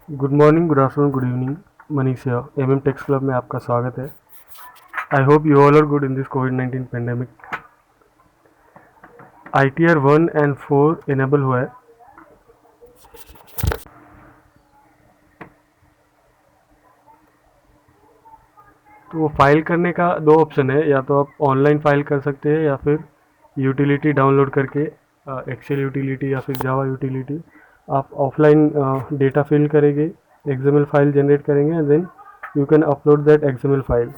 Good morning, good afternoon, good evening. Manish here, MM tax club में आपका स्वागत है। I hope you all are good in this कोविड-19 pandemic. ITR 1 and 4 enable हुआ है। तो वो फाइल करने का दो ऑप्शन है, या तो आप ऑनलाइन फाइल कर सकते हैं या फिर यूटिलिटी डाउनलोड करके एक्सेल यूटिलिटी या फिर जावा यूटिलिटी आप ऑफलाइन डेटा फिल करेंगे, एक्सएमएल फाइल जनरेट करेंगे and then you can upload that XML file.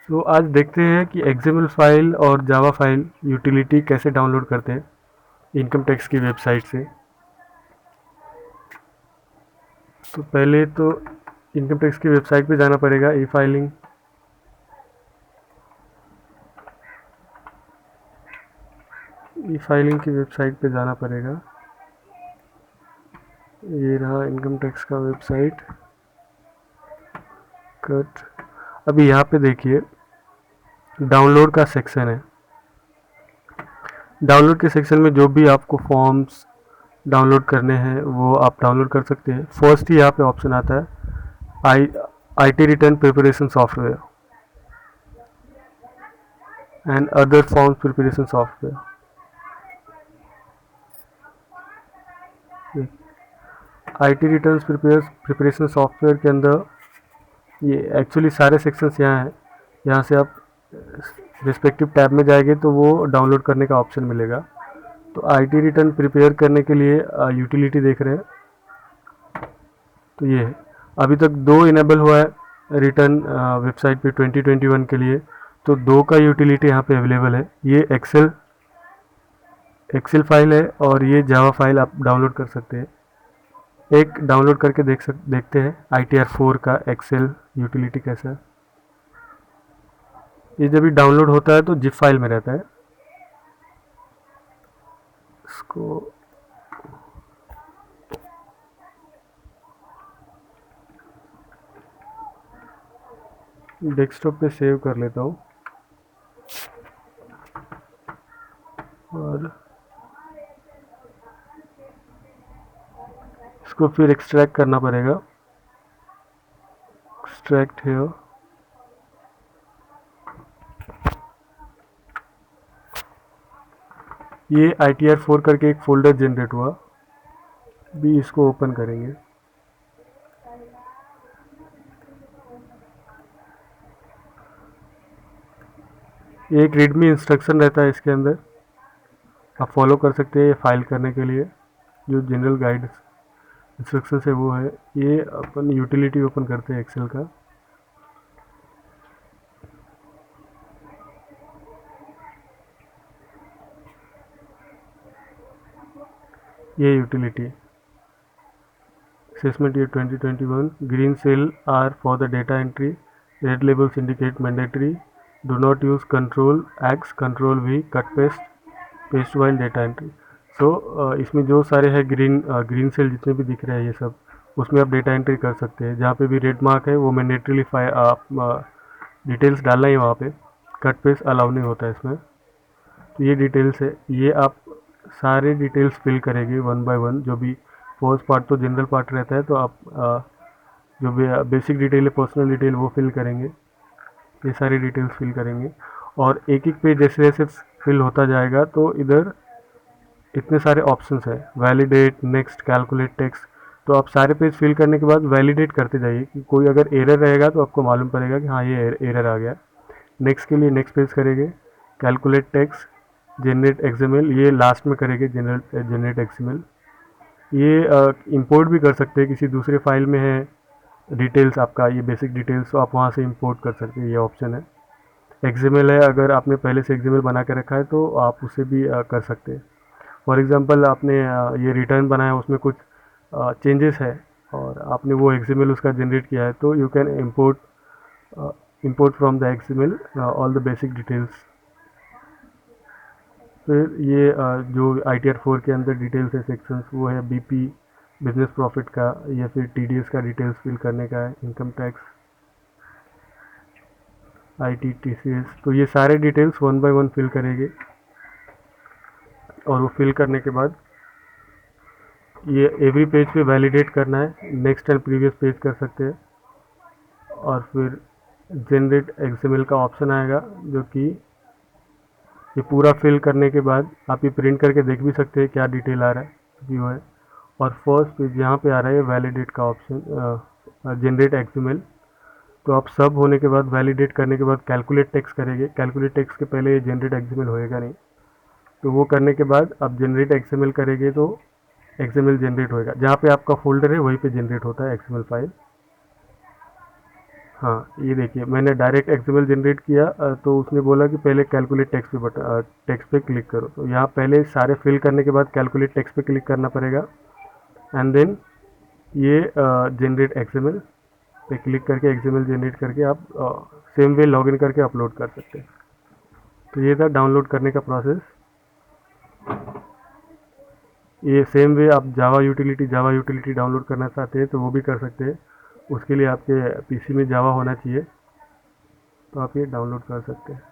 तो आज देखते हैं कि एक्सएमएल फाइल और जावा फाइल यूटिलिटी कैसे डाउनलोड करते हैं इनकम टैक्स की वेबसाइट से। तो पहले तो इनकम टैक्स की वेबसाइट पे जाना पड़ेगा। ई फाइलिंग की वेबसाइट पे जाना पड़ेगा। ये रहा इनकम टैक्स का वेबसाइट। कट। अभी यहाँ पे देखिए डाउनलोड का सेक्शन है। डाउनलोड के सेक्शन में जो भी आपको फॉर्म्स डाउनलोड करने हैं वो आप डाउनलोड कर सकते हैं। फर्स्ट ही यहाँ पे ऑप्शन आता है IT return preparation software and other forms preparation software. IT return preparation software के अंदर ये एक्चुअली सारे सेक्शंस यहाँ हैं। यहाँ से आप रिस्पेक्टिव टैब में जाएंगे तो वो डाउनलोड करने का ऑप्शन मिलेगा। तो IT रिटर्न प्रिपेयर करने के लिए यूटिलिटी देख रहे हैं, तो ये है। अभी तक दो इनेबल हुआ है रिटर्न वेबसाइट पे 2021 के लिए, तो दो का यूटिलिटी यहाँ पे अवेलेबल है। ये एक्सेल फाइल है और ये जावा फाइल आप डाउनलोड कर सकते हैं। एक डाउनलोड करके देखते हैं ITR 4 का एक्सेल यूटिलिटी कैसा है। ये जब भी डाउनलोड होता है तो जिप फाइल में रहता है। इसको डेस्कटॉप पे सेव कर लेता हूँ और इसको फिर एक्सट्रैक्ट करना पड़ेगा। एक्सट्रैक्ट है। ये ITR 4 करके एक फोल्डर जनरेट हुआ। भी इसको ओपन करेंगे। ये एक रीडमी इंस्ट्रक्शन रहता है इसके अंदर, आप फॉलो कर सकते हैं। ये फाइल करने के लिए जो जनरल गाइड इंस्ट्रक्शन है वो है। ये अपन यूटिलिटी ओपन करते हैं एक्सेल का। ये utility assessment year 2021 green cell are for the data entry, red labels indicate mandatory, do not use control X, control V, cut paste while data entry. So इसमें जो सारे हैं ग्रीन सेल जितने भी दिख रहे हैं ये सब, उसमें आप डेटा एंट्री कर सकते हैं। जहाँ पे भी रेड मार्क है वो मैंडेटरीली आप डिटेल्स डालना ही वहाँ पे। कट पेस्ट अलाउ नहीं होता है इसमें। तो ये डिटेल्स है, ये आप सारे डिटेल्स फिल करेंगे वन बाय वन। जो भी फर्स्ट पार्ट तो जनरल पार्ट रहता है, तो आप जो भी बेसिक डिटेल है, पर्सनल डिटेल, वो फिल करेंगे। ये सारी डिटेल्स फिल करेंगे और एक एक पेज जैसे जैसे फिल होता जाएगा तो इधर इतने सारे ऑप्शंस है। Validate, next, calculate text. तो आप सारे पेज फिल करने के बाद वैलिडेट करते जाइए कि कोई अगर एरर रहेगा तो आपको मालूम पड़ेगा कि हाँ ये एरर आ गया। नेक्स्ट के लिए नेक्स्ट पेज करेंगे। कैलकुलेट टेक्स्ट, जनरेट एक्सएमएल, ये लास्ट में करेंगे। जनरेट एक्सएमएल ये इंपोर्ट भी कर सकते हैं, किसी दूसरे फाइल में है डिटेल्स आपका, ये बेसिक डिटेल्स, तो आप वहाँ से इंपोर्ट कर सकते हैं। ये ऑप्शन है। एक्सएमएल है, अगर आपने पहले से एक्सएमएल बना के रखा है तो आप उसे भी कर सकते हैं। फॉर एग्जांपल आपने ये रिटर्न बनाया, उसमें कुछ चेंजेस है और आपने वो एक्सएमएल उसका जनरेट किया है, तो you can import from the XML all the basic details. फिर ये जो ITR 4 के अंदर डिटेल्स है सेक्शंस, वो है BP बिजनेस प्रॉफिट का, या फिर TDS का डिटेल्स फिल करने का है, इनकम टैक्स, IT, TCS। तो ये सारे details one by one fill करेंगे और वो फिल करने के बाद ये एवरी पेज पे वैलिडेट करना है, नेक्स्ट एंड प्रीवियस पेज कर सकते हैं। और फिर जनरेट एक्सएमएल का ऑप्शन आएगा, जो कि ये पूरा फिल करने के बाद आप ये प्रिंट करके देख भी सकते हैं क्या डिटेल आ रहा है, व्यू है। और फर्स्ट पेज यहाँ पे आ रहा है वैलिडेट का ऑप्शन, जनरेट एक्सएमएल। तो आप सब होने के बाद, वैलिडेट करने के बाद कैलकुलेट टेक्स्ट करेंगे। कैलकुलेट टेक्स्ट के पहले ये जनरेट एक्सएमएल होएगा नहीं, तो वो करने के बाद आप जनरेट एक्सएमएल करेंगे तो एक्सएमएल जनरेट होएगा। जहाँ पे आपका फोल्डर है वहीं पे जनरेट होता है एक्सएमएल फाइल। हाँ, ये देखिए मैंने डायरेक्ट एक्सएमएल जनरेट किया, तो उसने बोला कि पहले कैलकुलेट टेक्स्ट पे बटन, टेक्स्ट पे क्लिक करो। तो यहाँ पहले सारे फिल करने के बाद कैलकुलेट टेक्स्ट पे क्लिक करना पड़ेगा, एंड देन ये जनरेट एक्सएमएल पे क्लिक करके एक्सएमएल जनरेट करके आप सेम वे लॉगिन करके अपलोड कर सकते हैं। तो ये था डाउनलोड करने का प्रोसेस। ये सेम वे आप जावा यूटिलिटी डाउनलोड करना चाहते हैं तो वो भी कर सकते हैं। उसके लिए आपके पीसी में जावा होना चाहिए, तो आप ये डाउनलोड कर सकते हैं।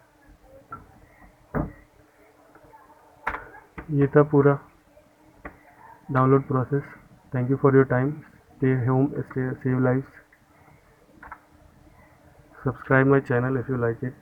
ये था पूरा download process. Thank you for your time. Stay home, stay save life. Subscribe my channel if you like it.